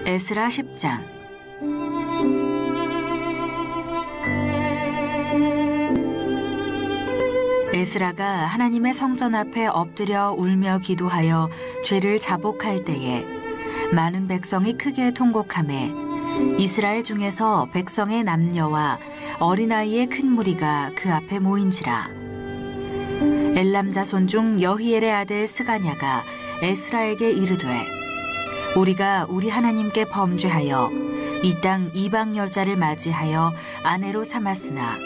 에스라 10장. 에스라가 하나님의 성전 앞에 엎드려 울며 기도하여 죄를 자복할 때에 많은 백성이 크게 통곡하매 이스라엘 중에서 백성의 남녀와 어린아이의 큰 무리가 그 앞에 모인지라. 엘람 자손 중 여히엘의 아들 스가냐가 에스라에게 이르되 우리가 우리 하나님께 범죄하여 이 땅 이방 여자를 맞이하여 아내로 삼았으나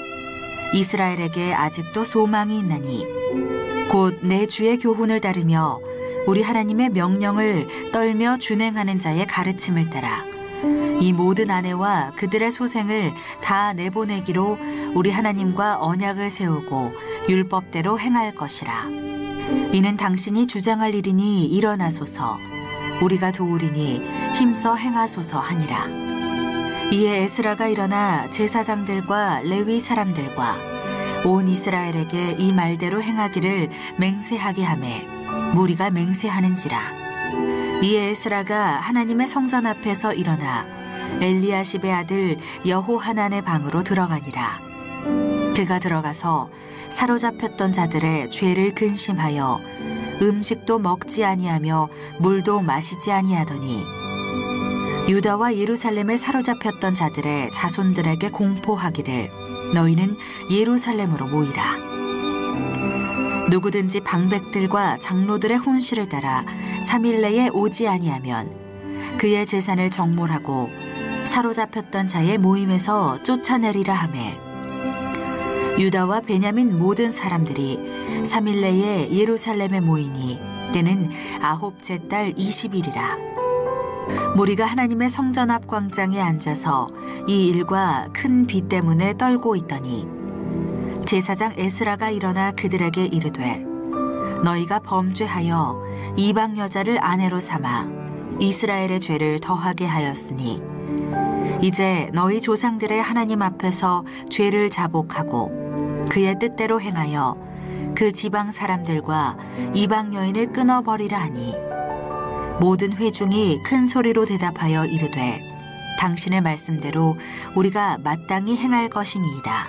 이스라엘에게 아직도 소망이 있나니 곧 내 주의 교훈을 따르며 우리 하나님의 명령을 떨며 준행하는 자의 가르침을 따라 이 모든 아내와 그들의 소생을 다 내보내기로 우리 하나님과 언약을 세우고 율법대로 행할 것이라. 이는 당신이 주장할 일이니 일어나소서, 우리가 도우리니 힘써 행하소서 하니라. 이에 에스라가 일어나 제사장들과 레위 사람들과 온 이스라엘에게 이 말대로 행하기를 맹세하게 하매 무리가 맹세하는지라. 이에 에스라가 하나님의 성전 앞에서 일어나 엘리야십의 아들 여호하난의 방으로 들어가니라. 그가 들어가서 사로잡혔던 자들의 죄를 근심하여 음식도 먹지 아니하며 물도 마시지 아니하더니 유다와 예루살렘에 사로잡혔던 자들의 자손들에게 공포하기를 너희는 예루살렘으로 모이라. 누구든지 방백들과 장로들의 혼시를 따라 3일 내에 오지 아니하면 그의 재산을 정몰하고 사로잡혔던 자의 모임에서 쫓아내리라 하매 유다와 베냐민 모든 사람들이 3일 내에 예루살렘에 모이니 때는 9째 달 20일이라. 무리가 하나님의 성전 앞 광장에 앉아서 이 일과 큰 비 때문에 떨고 있더니 제사장 에스라가 일어나 그들에게 이르되 너희가 범죄하여 이방 여자를 아내로 삼아 이스라엘의 죄를 더하게 하였으니 이제 너희 조상들의 하나님 앞에서 죄를 자복하고 그의 뜻대로 행하여 그 지방 사람들과 이방 여인을 끊어버리라 하니 모든 회중이 큰 소리로 대답하여 이르되 당신의 말씀대로 우리가 마땅히 행할 것이니이다.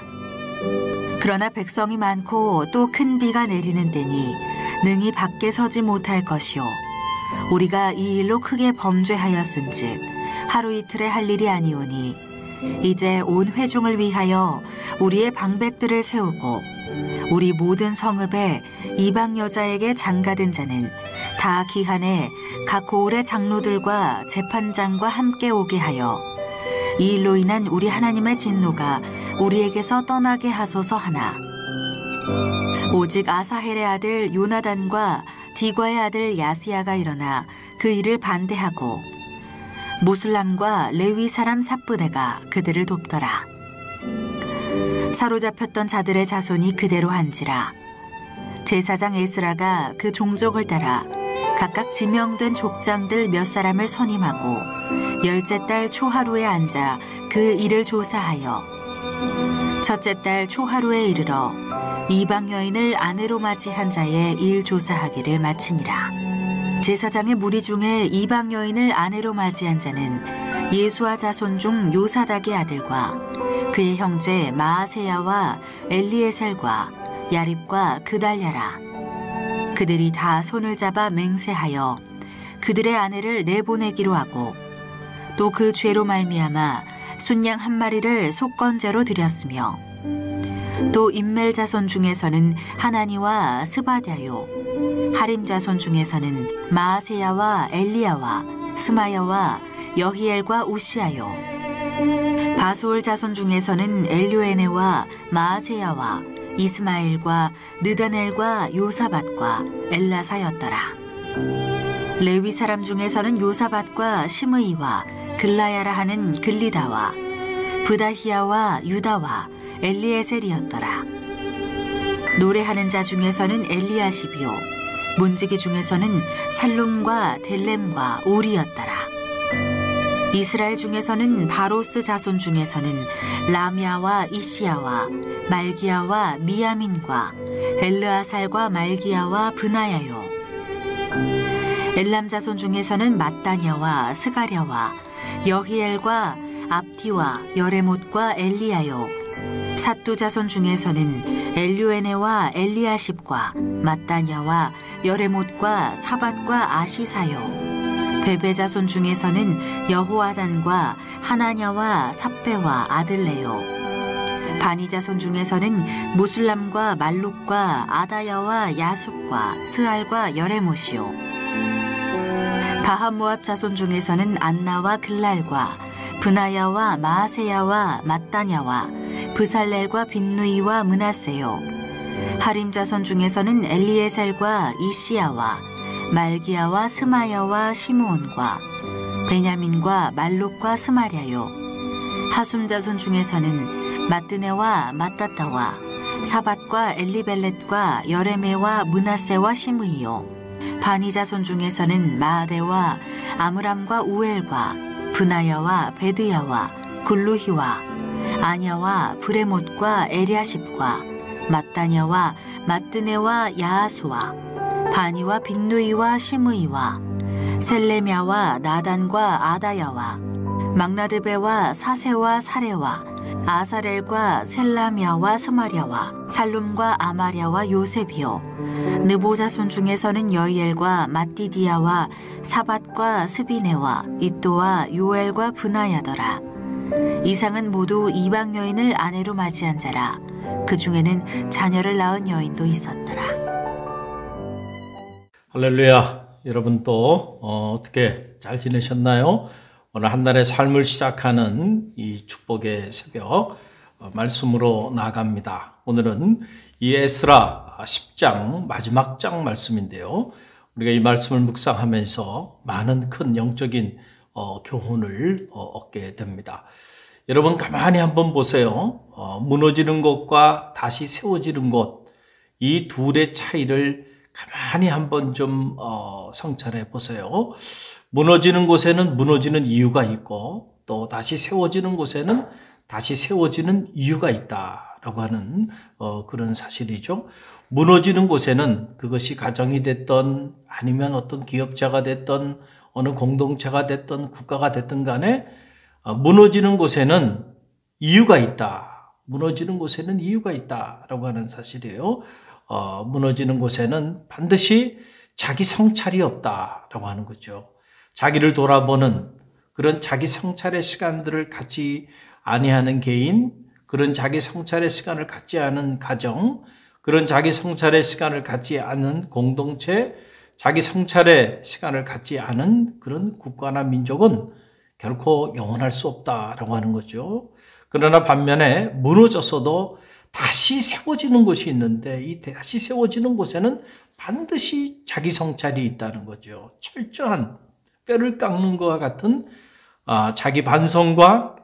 그러나 백성이 많고 또 큰 비가 내리는 때니 능히 밖에 서지 못할 것이요 우리가 이 일로 크게 범죄하였은즉 하루 이틀에 할 일이 아니오니 이제 온 회중을 위하여 우리의 방백들을 세우고 우리 모든 성읍에 이방 여자에게 장가든 자는 다 기한에 각 고을의 장로들과 재판장과 함께 오게 하여 이 일로 인한 우리 하나님의 진노가 우리에게서 떠나게 하소서 하나. 오직 아사헬의 아들 요나단과 디과의 아들 야시야가 일어나 그 일을 반대하고 무술람과 레위 사람 삽브데가 그들을 돕더라. 사로잡혔던 자들의 자손이 그대로 한지라. 제사장 에스라가 그 종족을 따라 각각 지명된 족장들 몇 사람을 선임하고 10째 달 초하루에 앉아 그 일을 조사하여 첫째 달 초하루에 이르러 이방 여인을 아내로 맞이한 자의 일 조사하기를 마치니라. 제사장의 무리 중에 이방 여인을 아내로 맞이한 자는 예수아 자손 중 요사닥의 아들과 그의 형제 마아세야와 엘리에셀과 야립과 그달랴라. 그들이 다 손을 잡아 맹세하여 그들의 아내를 내보내기로 하고 또 그 죄로 말미암아 순양 한 마리를 속건제로 드렸으며 또 임멜 자손 중에서는 하나니와 스바랴요 하림 자손 중에서는 마아세야와 엘리야와 스마야와 여히엘과 우시아요 바수올 자손 중에서는 엘요에네와 마아세야와 이스마엘과 느다넬과 요사밧과 엘라사였더라. 레위 사람 중에서는 요사밧과 시므이와 글라야라 하는 글리다와 브다히야와 유다와 엘리에셀이었더라. 노래하는 자 중에서는 엘리야십이요 문지기 중에서는 살룸과 델렘과 오리였더라. 이스라엘 중에서는 바로스 자손 중에서는 라미아와 이시야와 말기야와 미야민과 엘르아살과 말기야와 브나야요 엘람 자손 중에서는 mat다냐와 스가랴와 여히엘과 압디와 여레못과 엘리야요. 삿두 자손 중에서는 엘류에네와 엘리아십과 mat다냐와 여레못과 사밧과 아시사요. 베베 자손 중에서는 여호아단과 하나냐와 삽베와 아들레요. 바니 자손 중에서는 무술람과 말룩과 아다야와 야숲과 스알과 여레못이요. 바한모압 자손 중에서는 안나와 글랄과 브나야와 마아세야와 mat다냐와 브살렐과 빈누이와 므낫세요. 하림 자손 중에서는 엘리에셀과 이시야와 말기야와 스마야와 시므온과 베냐민과 말룩과 스마랴요. 하숨 자손 중에서는 마뜨네와 마따따와 사밧과 엘리벨렛과 여레메와 므낫세와 시므이요. 바니 자손 중에서는 마아데와 아므람과 우엘과 브나야와 베드야와 굴루히와 아냐와 브레못과 에리아십과 mat다냐와 마뜨네와 야하수와 바니와 빈누이와 시므이와 셀레미야와 나단과 아다야와 막나드베와 사세와 사레와 아사렐과 셀라미야와 스마랴와 살룸과 아마랴와 요셉이요. 느보 자손 중에서는 여이엘과 mat디디야와 사밧과 스비네와 이또와 요엘과 브나야더라. 이상은 모두 이방 여인을 아내로 맞이한 자라. 그 중에는 자녀를 낳은 여인도 있었더라. 할렐루야. 여러분 또 어떻게 잘 지내셨나요? 오늘 한 날의 삶을 시작하는 이 축복의 새벽 말씀으로 나아갑니다. 오늘은 이 에스라 10장 마지막 장 말씀인데요. 우리가 이 말씀을 묵상하면서 많은 큰 영적인 교훈을 얻게 됩니다. 여러분 가만히 한번 보세요. 무너지는 것과 다시 세워지는 것, 이 둘의 차이를 가만히 한번 좀 성찰해 보세요. 무너지는 곳에는 무너지는 이유가 있고 또 다시 세워지는 곳에는 다시 세워지는 이유가 있다라고 하는 그런 사실이죠. 무너지는 곳에는 그것이 가정이 됐던 아니면 어떤 기업체가 됐던 어느 공동체가 됐던 국가가 됐든 간에 무너지는 곳에는 이유가 있다. 무너지는 곳에는 이유가 있다라고 하는 사실이에요. 무너지는 곳에는 반드시 자기 성찰이 없다라고 하는 거죠. 자기를 돌아보는 그런 자기 성찰의 시간들을 갖지 아니하는 개인, 그런 자기 성찰의 시간을 갖지 않은 가정, 그런 자기 성찰의 시간을 갖지 않은 공동체, 자기 성찰의 시간을 갖지 않은 그런 국가나 민족은 결코 영원할 수 없다라고 하는 거죠. 그러나 반면에 무너졌어도 다시 세워지는 곳이 있는데 이 다시 세워지는 곳에는 반드시 자기 성찰이 있다는 거죠. 철저한 뼈를 깎는 것과 같은 자기 반성과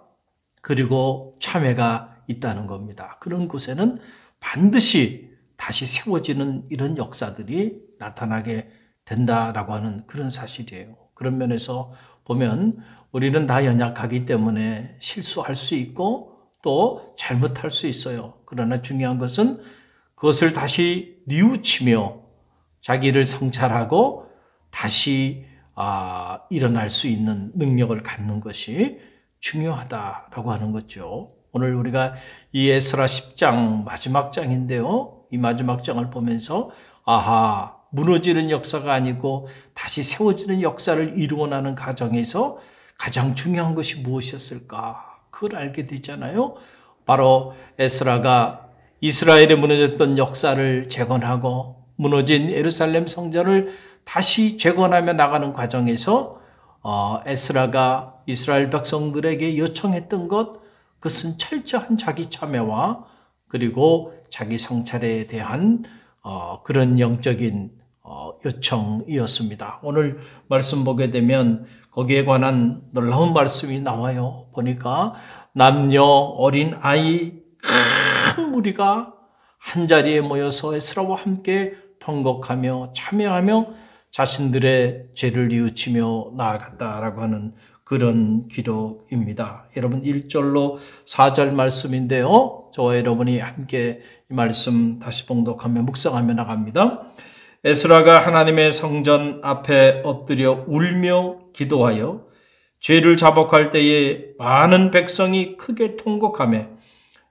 그리고 참회가 있다는 겁니다. 그런 곳에는 반드시 다시 세워지는 이런 역사들이 나타나게 된다라고 하는 그런 사실이에요. 그런 면에서 보면 우리는 다 연약하기 때문에 실수할 수 있고 또 잘못할 수 있어요. 그러나 중요한 것은 그것을 다시 뉘우치며 자기를 성찰하고 다시 일어날 수 있는 능력을 갖는 것이 중요하다라고 하는 거죠. 오늘 우리가 이 에스라 10장 마지막 장인데요. 이 마지막 장을 보면서 무너지는 역사가 아니고 다시 세워지는 역사를 이루어나는 과정에서 가장 중요한 것이 무엇이었을까? 그걸 알게 되잖아요. 바로 에스라가 이스라엘에 무너졌던 역사를 재건하고 무너진 예루살렘 성전을 다시 재건하며 나가는 과정에서 에스라가 이스라엘 백성들에게 요청했던 것, 그것은 철저한 자기 참회와 그리고 자기 성찰에 대한 그런 영적인 요청이었습니다. 오늘 말씀 보게 되면 거기에 관한 놀라운 말씀이 나와요. 보니까 남녀, 어린 아이, 큰 무리가 한자리에 모여서 에스라와 함께 통곡하며 참여하며 자신들의 죄를 뉘우치며 나아갔다라고 하는 그런 기록입니다. 여러분 1절로 4절 말씀인데요. 저와 여러분이 함께 이 말씀 다시 봉독하며 묵상하며 나갑니다. 에스라가 하나님의 성전 앞에 엎드려 울며 기도하여 죄를 자복할 때에 많은 백성이 크게 통곡하며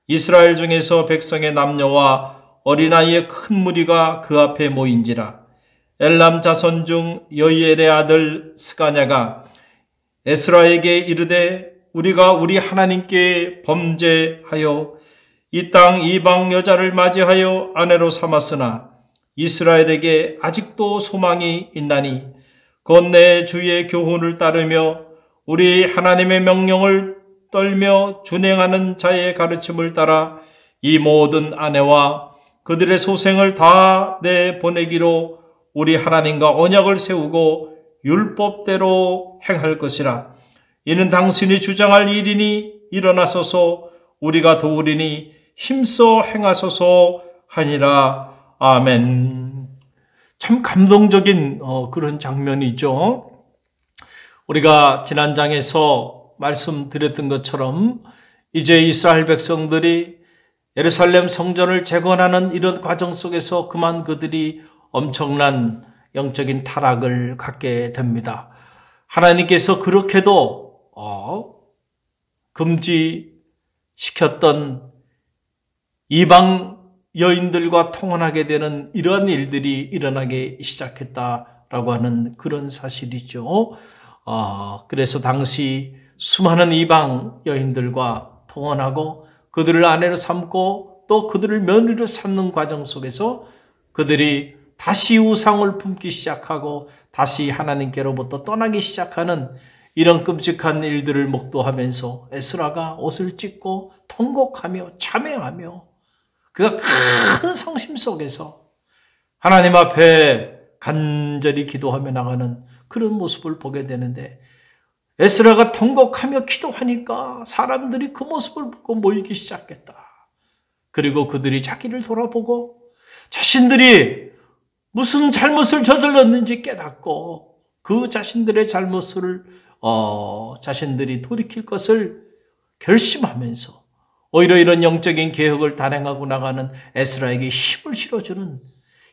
이스라엘 중에서 백성의 남녀와 어린아이의 큰 무리가 그 앞에 모인지라. 엘람 자손 중 여이엘의 아들 스가냐가 에스라에게 이르되 우리가 우리 하나님께 범죄하여 이 땅 이방 여자를 맞이하여 아내로 삼았으나 이스라엘에게 아직도 소망이 있나니 곧 내 주의 교훈을 따르며 우리 하나님의 명령을 떨며 준행하는 자의 가르침을 따라 이 모든 아내와 그들의 소생을 다 내보내기로 우리 하나님과 언약을 세우고 율법대로 행할 것이라. 이는 당신이 주장할 일이니 일어나소서 우리가 도우리니 힘써 행하소서 하니라. 아멘. 참 감동적인 그런 장면이죠. 우리가 지난 장에서 말씀드렸던 것처럼 이제 이스라엘 백성들이 예루살렘 성전을 재건하는 이런 과정 속에서 그만 그들이 엄청난 영적인 타락을 갖게 됩니다. 하나님께서 그렇게도 금지시켰던 이방 여인들과 통혼하게 되는 이러한 일들이 일어나기 시작했다라고 하는 그런 사실이죠. 그래서 당시 수많은 이방 여인들과 통혼하고 그들을 아내로 삼고 또 그들을 며느리로 삼는 과정 속에서 그들이 다시 우상을 품기 시작하고 다시 하나님께로부터 떠나기 시작하는 이런 끔찍한 일들을 목도하면서 에스라가 옷을 찢고 통곡하며 참회하며 그가 큰 성심 속에서 하나님 앞에 간절히 기도하며 나가는 그런 모습을 보게 되는데 에스라가 통곡하며 기도하니까 사람들이 그 모습을 보고 모이기 시작했다. 그리고 그들이 자기를 돌아보고 자신들이 무슨 잘못을 저질렀는지 깨닫고 그 자신들의 잘못을 자신들이 돌이킬 것을 결심하면서 오히려 이런 영적인 개혁을 단행하고 나가는 에스라에게 힘을 실어주는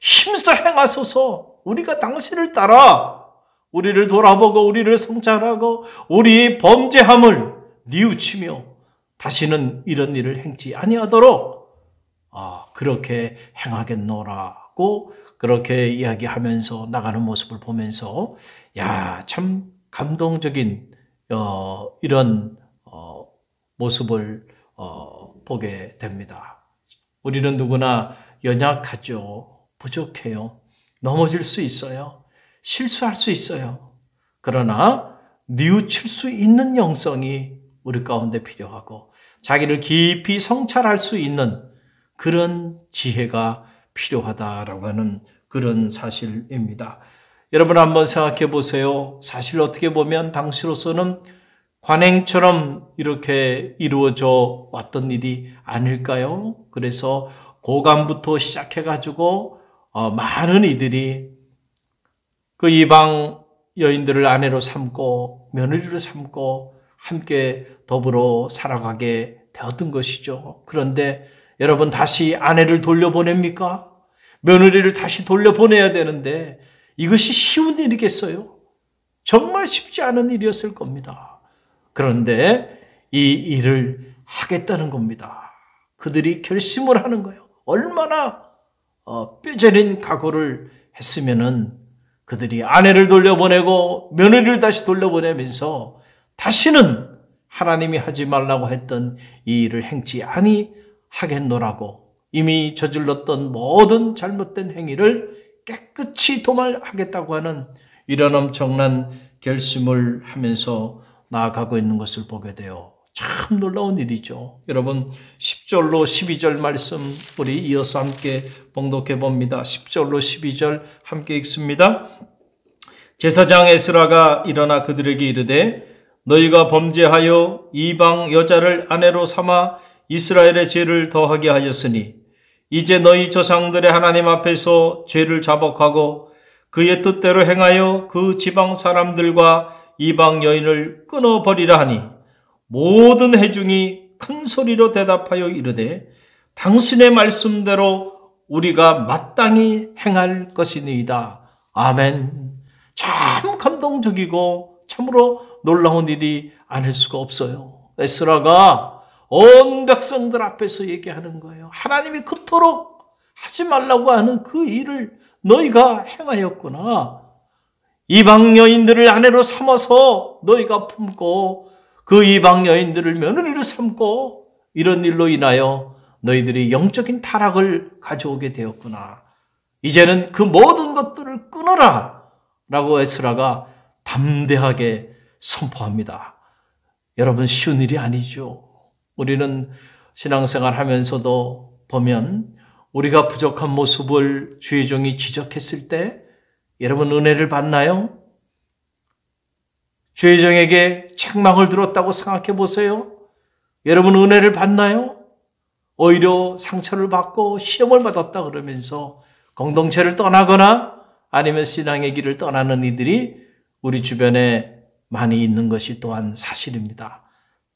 힘써 행하소서 우리가 당신을 따라 우리를 돌아보고 우리를 성찰하고 우리의 범죄함을 뉘우치며 다시는 이런 일을 행치 아니하도록 그렇게 행하겠노라고 그렇게 이야기하면서 나가는 모습을 보면서 참 감동적인 이런 모습을 보게 됩니다. 우리는 누구나 연약하죠. 부족해요. 넘어질 수 있어요. 실수할 수 있어요. 그러나 뉘우칠 수 있는 영성이 우리 가운데 필요하고 자기를 깊이 성찰할 수 있는 그런 지혜가 필요하다라고 하는 그런 사실입니다. 여러분 한번 생각해 보세요. 사실 어떻게 보면 당시로서는 관행처럼 이렇게 이루어져 왔던 일이 아닐까요? 그래서 고관부터 시작해가지고 많은 이들이 그 이방 여인들을 아내로 삼고 며느리로 삼고 함께 더불어 살아가게 되었던 것이죠. 그런데 여러분 다시 아내를 돌려보냅니까? 며느리를 다시 돌려보내야 되는데 이것이 쉬운 일이겠어요? 정말 쉽지 않은 일이었을 겁니다. 그런데 이 일을 하겠다는 겁니다. 그들이 결심을 하는 거예요. 얼마나 뼈저린 각오를 했으면은 그들이 아내를 돌려보내고 며느리를 다시 돌려보내면서 다시는 하나님이 하지 말라고 했던 이 일을 행치 아니하겠노라고 이미 저질렀던 모든 잘못된 행위를 깨끗이 도말하겠다고 하는 이런 엄청난 결심을 하면서 나아가고 있는 것을 보게 돼요. 참 놀라운 일이죠. 여러분 10절로 12절 말씀 우리 이어서 함께 봉독해 봅니다. 10절로 12절 함께 읽습니다. 제사장 에스라가 일어나 그들에게 이르되 너희가 범죄하여 이방 여자를 아내로 삼아 이스라엘의 죄를 더하게 하였으니 이제 너희 조상들의 하나님 앞에서 죄를 자복하고 그의 뜻대로 행하여 그 지방 사람들과 이방 여인을 끊어버리라 하니 모든 회중이 큰 소리로 대답하여 이르되 당신의 말씀대로 우리가 마땅히 행할 것이니이다. 아멘. 참 감동적이고 참으로 놀라운 일이 아닐 수가 없어요. 에스라가 온 백성들 앞에서 얘기하는 거예요. 하나님이 그토록 하지 말라고 하는 그 일을 너희가 행하였구나. 이방 여인들을 아내로 삼아서 너희가 품고 그 이방 여인들을 며느리로 삼고 이런 일로 인하여 너희들이 영적인 타락을 가져오게 되었구나. 이제는 그 모든 것들을 끊어라 라고 에스라가 담대하게 선포합니다. 여러분, 쉬운 일이 아니죠. 우리는 신앙생활 하면서도 보면 우리가 부족한 모습을 주의 종이 지적했을 때 여러분 은혜를 받나요? 주의 종에게 책망을 들었다고 생각해 보세요. 여러분 은혜를 받나요? 오히려 상처를 받고 시험을 받았다 그러면서 공동체를 떠나거나 아니면 신앙의 길을 떠나는 이들이 우리 주변에 많이 있는 것이 또한 사실입니다.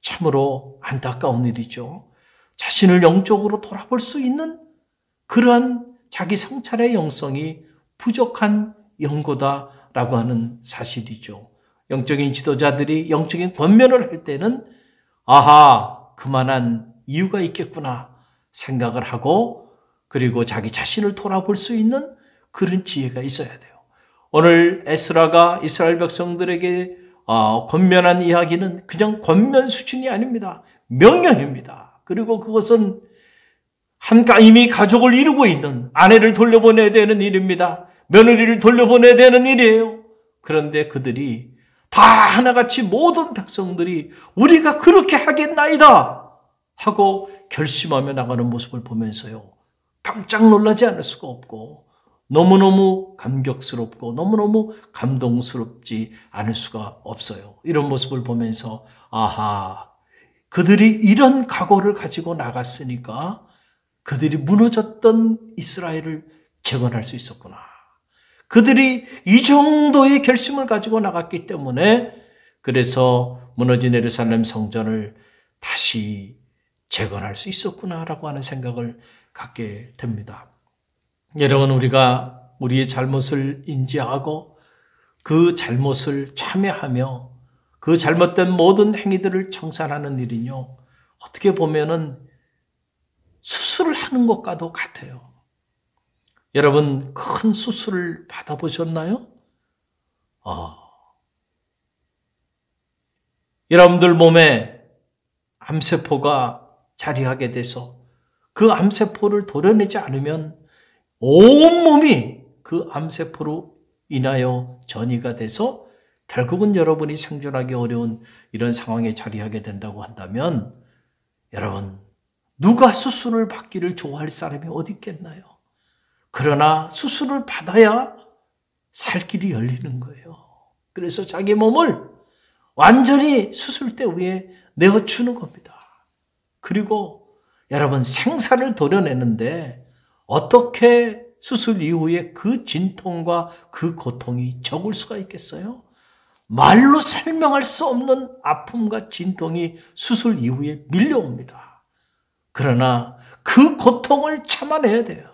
참으로 안타까운 일이죠. 자신을 영적으로 돌아볼 수 있는 그러한 자기 성찰의 영성이 부족한 영고다라고 하는 사실이죠. 영적인 지도자들이 영적인 권면을 할 때는 아하, 그만한 이유가 있겠구나 생각을 하고 그리고 자기 자신을 돌아볼 수 있는 그런 지혜가 있어야 돼요. 오늘 에스라가 이스라엘 백성들에게 권면한 이야기는 그냥 권면 수준이 아닙니다. 명령입니다. 그리고 그것은 이미 가족을 이루고 있는 아내를 돌려보내야 되는 일입니다. 며느리를 돌려보내야 되는 일이에요. 그런데 그들이 다 하나같이 모든 백성들이 우리가 그렇게 하겠나이다 하고 결심하며 나가는 모습을 보면서요. 깜짝 놀라지 않을 수가 없고 너무너무 감격스럽고 너무너무 감동스럽지 않을 수가 없어요. 이런 모습을 보면서 아하, 그들이 이런 각오를 가지고 나갔으니까 그들이 무너졌던 이스라엘을 재건할 수 있었구나. 그들이 이 정도의 결심을 가지고 나갔기 때문에 그래서 무너진 예루살렘 성전을 다시 재건할 수 있었구나라고 하는 생각을 갖게 됩니다. 여러분, 우리가 우리의 잘못을 인지하고 그 잘못을 참여하며 그 잘못된 모든 행위들을 청산하는 일은요, 어떻게 보면은 수술을 하는 것과도 같아요. 여러분, 큰 수술을 받아보셨나요? 여러분들 몸에 암세포가 자리하게 돼서 그 암세포를 도려내지 않으면 온몸이 그 암세포로 인하여 전이가 돼서 결국은 여러분이 생존하기 어려운 이런 상황에 자리하게 된다고 한다면 여러분, 누가 수술을 받기를 좋아할 사람이 어디 있겠나요? 그러나 수술을 받아야 살 길이 열리는 거예요. 그래서 자기 몸을 완전히 수술대 위에 내어주는 겁니다. 그리고 여러분, 생사를 도려내는데 어떻게 수술 이후에 그 진통과 그 고통이 적을 수가 있겠어요? 말로 설명할 수 없는 아픔과 진통이 수술 이후에 밀려옵니다. 그러나 그 고통을 참아내야 돼요.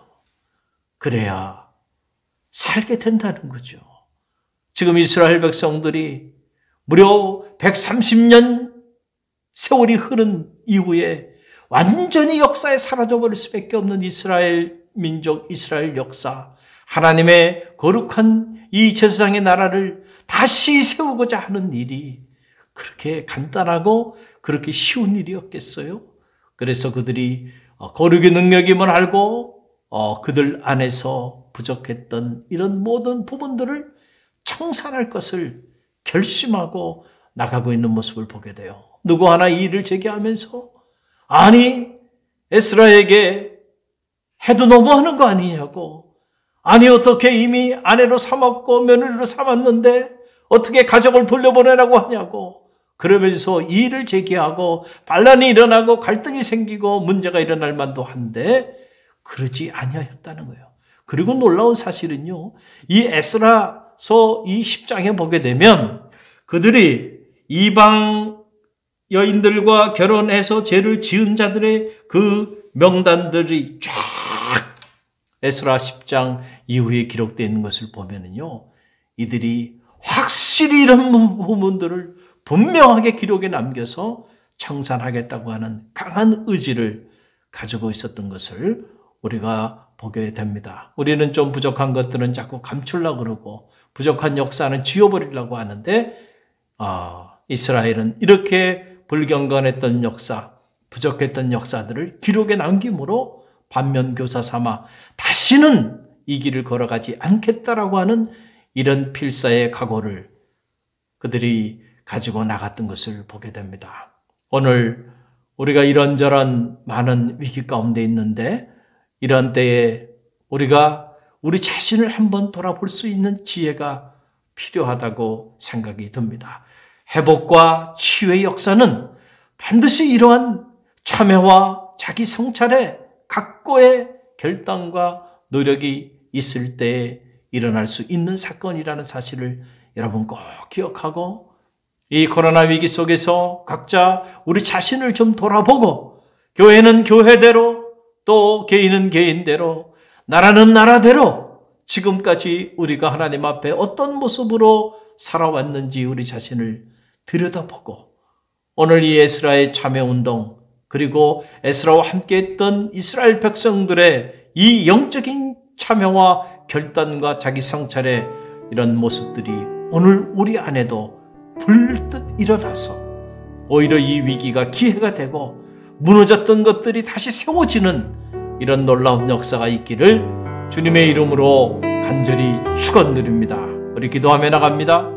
그래야 살게 된다는 거죠. 지금 이스라엘 백성들이 무려 130년 세월이 흐른 이후에 완전히 역사에 사라져버릴 수밖에 없는 이스라엘 민족, 이스라엘 역사, 하나님의 거룩한 이 제사장의 나라를 다시 세우고자 하는 일이 그렇게 간단하고 그렇게 쉬운 일이었겠어요? 그래서 그들이 거룩의 능력임을 알고 그들 안에서 부족했던 이런 모든 부분들을 청산할 것을 결심하고 나가고 있는 모습을 보게 돼요. 누구 하나 이 일을 제기하면서 아니, 에스라에게 해도 너무하는 거 아니냐고. 아니, 어떻게 이미 아내로 삼았고 며느리로 삼았는데 어떻게 가족을 돌려보내라고 하냐고. 그러면서 이 일을 제기하고 반란이 일어나고 갈등이 생기고 문제가 일어날 만도 한데 그러지 아니하였다는 거예요. 그리고 놀라운 사실은요, 이 에스라서 이 10장에 보게 되면 그들이 이방 여인들과 결혼해서 죄를 지은 자들의 그 명단들이 쫙 에스라 10장 이후에 기록되어 있는 것을 보면은요, 이들이 확실히 이런 부분들을 분명하게 기록에 남겨서 청산하겠다고 하는 강한 의지를 가지고 있었던 것을 우리가 보게 됩니다. 우리는 좀 부족한 것들은 자꾸 감추려고 그러고 부족한 역사는 지워버리려고 하는데 이스라엘은 이렇게 불경건했던 역사, 부족했던 역사들을 기록에 남김으로 반면교사 삼아 다시는 이 길을 걸어가지 않겠다라고 하는 이런 필사의 각오를 그들이 가지고 나갔던 것을 보게 됩니다. 오늘 우리가 이런저런 많은 위기 가운데 있는데 이런 때에 우리가 우리 자신을 한번 돌아볼 수 있는 지혜가 필요하다고 생각이 듭니다. 회복과 치유의 역사는 반드시 이러한 참회와 자기 성찰의 각고의 결단과 노력이 있을 때에 일어날 수 있는 사건이라는 사실을 여러분 꼭 기억하고 이 코로나 위기 속에서 각자 우리 자신을 좀 돌아보고 교회는 교회대로 또 개인은 개인대로 나라는 나라대로 지금까지 우리가 하나님 앞에 어떤 모습으로 살아왔는지 우리 자신을 들여다보고 오늘 이 에스라의 참회운동 그리고 에스라와 함께했던 이스라엘 백성들의 이 영적인 참여와 결단과 자기 성찰의 이런 모습들이 오늘 우리 안에도 불뜻 일어나서 오히려 이 위기가 기회가 되고 무너졌던 것들이 다시 세워지는 이런 놀라운 역사가 있기를 주님의 이름으로 간절히 축원드립니다. 우리 기도하며 나갑니다.